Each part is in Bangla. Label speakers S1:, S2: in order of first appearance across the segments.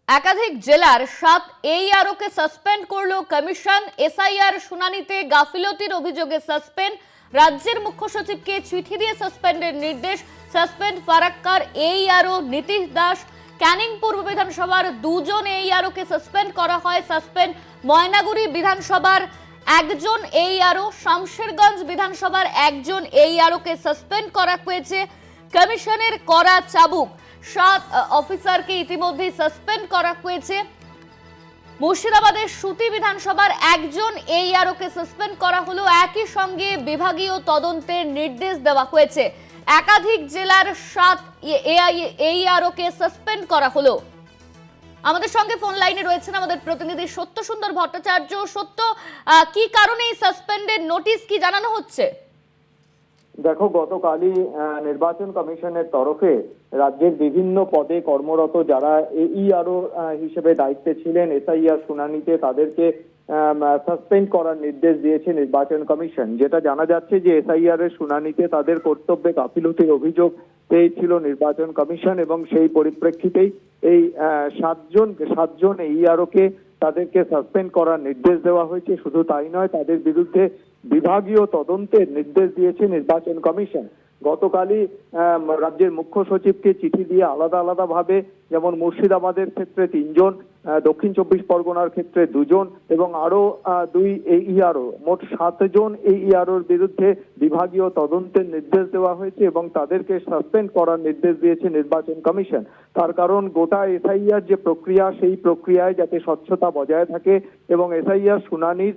S1: একাধিক জেলার 7 AEROকে সাসপেন্ড করলো কমিশন। এসআইআর শুনানিতে গাফিলতির অভিযোগে সাসপেন্ড। রাজ্যের মুখ্য সচিবকে চিঠি দিয়ে সাসপেন্ডের নির্দেশ। সাসপেন্ড ফারাক্কার AERO নীতিশ দাস। ক্যানিং পূর্ব বিধানসভার 2 জন AEROকে সাসপেন্ড করা হয়। সাসপেন্ড ময়নাগুড়ি বিধানসভার 1 জন AERO, শামশেরগঞ্জ বিধানসভার 1 জন AEROকে সাসপেন্ড করা হয়েছে। কমিশনের করা চাবুক, 7 অফিসারকে ইতিমধ্যেই সাসপেন্ড করা হয়েছে। মুর্শিদাবাদের সুতি বিধানসভার 1 জন AEROকে সাসপেন্ড করা হলো। একই সঙ্গে বিভাগীয় তদন্তের নির্দেশ দেওয়া হয়েছে। একাধিক জেলার 7 AEROকে সাসপেন্ড করা হলো। আমাদের সঙ্গে ফোন লাইনে রয়েছেন আমাদের প্রতিনিধি সত্য সুন্দর ভট্টাচার্য। সত্য, কি কারণে এই সাসপেন্ডের নোটিশ কি জানানো হচ্ছে?
S2: দেখো, গতকালই নির্বাচন কমিশনের তরফে রাজ্যের বিভিন্ন পদে কর্মরত যারা AERO হিসেবে দায়িত্বে ছিলেন এসআইআর শুনানিতে তাদেরকে সাসপেন্ড করার নির্দেশ দিয়েছে নির্বাচন কমিশন। যেটা জানা যাচ্ছে যে এসআইআর এর শুনানিতে তাদের কর্তব্যে গাফিলতির অভিযোগ পেয়েছিল নির্বাচন কমিশন এবং সেই পরিপ্রেক্ষিতেই এই 7 জন AEROকে তাদেরকে সাসপেন্ড করার নির্দেশ দেওয়া হয়েছে। শুধু তাই নয়, তাদের বিরুদ্ধে বিভাগীয় তদন্তের নির্দেশ দিয়েছে নির্বাচন কমিশন। গতকালই রাজ্যের মুখ্য সচিবকে চিঠি দিয়ে আলাদা আলাদা ভাবে, যেমন মুর্শিদাবাদের ক্ষেত্রে 3 জন, দক্ষিণ 24 পরগনার ক্ষেত্রে 2 জন এবং আরো 2 AERO, মোট 7 জন AEROর বিরুদ্ধে বিভাগীয় তদন্তের নির্দেশ দেওয়া হয়েছে এবং তাদেরকে সাসপেন্ড করার নির্দেশ দিয়েছে নির্বাচন কমিশন। তার কারণ গোটা এসআইআর যে প্রক্রিয়া, সেই প্রক্রিয়ায় যাতে স্বচ্ছতা বজায় থাকে এবং এসআইআর শুনানির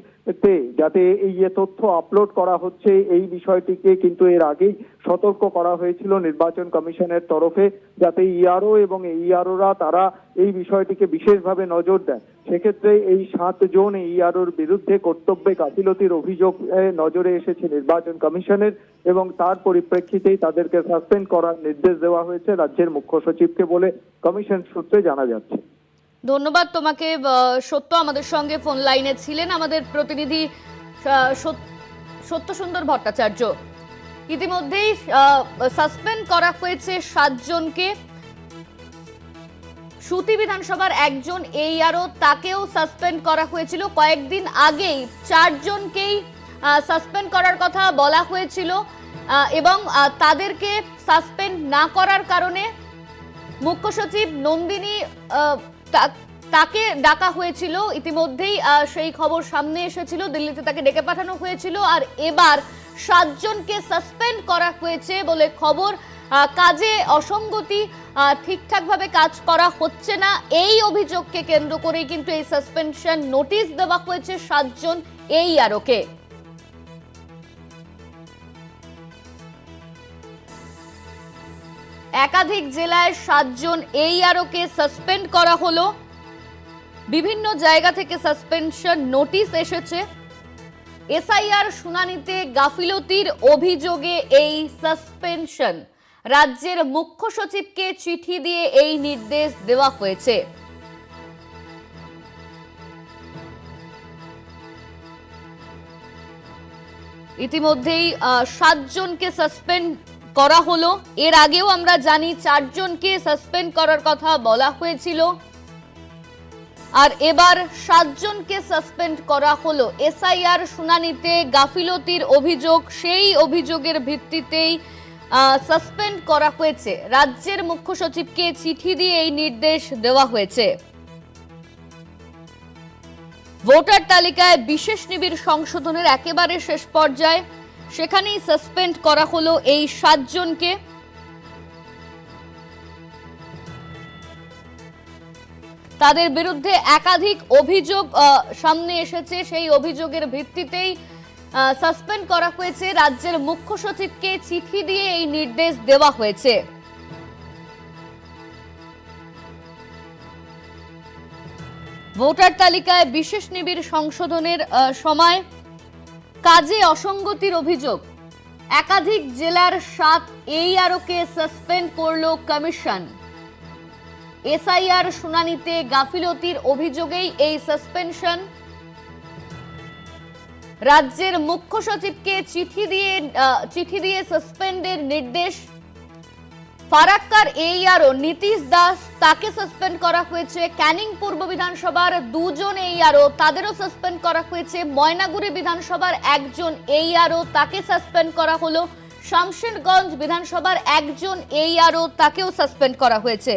S2: যাতে এই যে তথ্য আপলোড করা হচ্ছে এই বিষয়টিকে কিন্তু এর আগেই সতর্ক করা হয়েছিল নির্বাচন কমিশনের তরফে, যাতে ERO এবং AEROরা তারা এই বিষয়টিকে বিশেষভাবে নজর দেন। সেক্ষেত্রে এই 7 জন AEROর বিরুদ্ধে কর্তব্যে গাফিলতির অভিযোগ নজরে এসেছে নির্বাচন কমিশনের এবং তার পরিপ্রেক্ষিতেই তাদেরকে সাসপেন্ড করার নির্দেশ দেওয়া হয়েছে রাজ্যের মুখ্য সচিবকে বলে কমিশন সূত্রে জানা যাচ্ছে।
S1: ধন্যবাদ তোমাকে সত্য, আমাদের সঙ্গে ফোন লাইনে ছিলেন আমাদের প্রতিনিধি সত্য সুন্দর ভট্টাচার্য। ইতিমধ্যেই সাসপেন্ড করা হয়েছে 7 জনকে। সুতি বিধানসভার 1 জন AERO, তাকেও সাসপেন্ড করা হয়েছিল। কয়েকদিন আগেই 4 জনকেই সাসপেন্ড করার কথা বলা হয়েছিল এবং তাদেরকে সাসপেন্ড না করার কারণে মুখ্য সচিব নন্দিনী তাকে ডাকা হয়েছিল। ইতিমধ্যেই সেই খবর সামনে এসেছিল, দিল্লিতে তাকে ডেকে পাঠানো হয়েছিল। আর এবার 7 জনকে সাসপেন্ড করা হয়েছে বলে খবর। কাজে অসঙ্গতি, ঠিকঠাকভাবে কাজ করা হচ্ছে না, এই অভিযোগকে কেন্দ্র করেই কিন্তু এই সাসপেনশন নোটিশ দেওয়া হয়েছে 7 জন AEROকে। একাধিক জেলায় 7 জন AEROকে সাসপেন্ড করা হলো। বিভিন্ন জায়গা থেকে সাসপেনশন নোটিশ এসেছে। এসআইআর শুনানিতে গাফিলতির অভিযোগে এই সাসপেনশন। রাজ্যের মুখ্য সচিবকে চিঠি দিয়ে এই নির্দেশ দেওয়া হয়েছে। ইতিমধ্যেই 7 জনকে সাসপেন্ড করা হলো। এর আগেও আমরা জানি 4 জনকে সাসপেন্ড করার কথা বলা হয়েছিল, আর এবার 7 জনকে সাসপেন্ড করা হলো। এসআইআর শুনানিতে গাফিলতির অভিযোগ, সেই অভিযোগের ভিত্তিতেই সাসপেন্ড করা হয়েছে। রাজ্যের মুখ্য সচিবকে চিঠি দিয়ে এই নির্দেশ দেওয়া হয়েছে। ভোটার তালিকায় বিশেষ নিবিড় সংশোধনের একেবারে শেষ পর্যায়ে, সেখানেই সাসপেন্ড করা হলো এই 7 জনকে। তাদের বিরুদ্ধে একাধিক অভিযোগ সামনে এসেছে, সেই অভিযোগের ভিত্তিতেই সাসপেন্ড করা হয়েছে। রাজ্যের মুখ্য সচিবকে চিঠি দিয়ে এই নির্দেশ দেওয়া হয়েছে। ভোটার তালিকায় বিশেষ নিবিড় সংশোধনের সময় কাজে অসঙ্গতির অভিযোগ। একাধিক জেলার 7 AEROকে সাসপেন্ড করলো কমিশন। এসআইআর শুনানিতে গাফিলতির অভিযোগেই এই সাসপেনশন। রাজ্যের মুখ্য সচিবকে চিঠি দিয়ে সাসপেন্ডের নির্দেশ। ফারাক্কার এইআরও নীতিশ দাস তাকে সাসপেন্ড করা হয়েছে। ক্যানিং পূর্ব বিধানসভার দুজন এইআরও তাদেরও সাসপেন্ড করা হয়েছে। ময়নাগুড়ি বিধানসভার একজন এইআরও তাকে সাসপেন্ড করা হলো। শামশেরগঞ্জ বিধানসভার একজন এইআরও তাকেও সাসপেন্ড করা হয়েছে।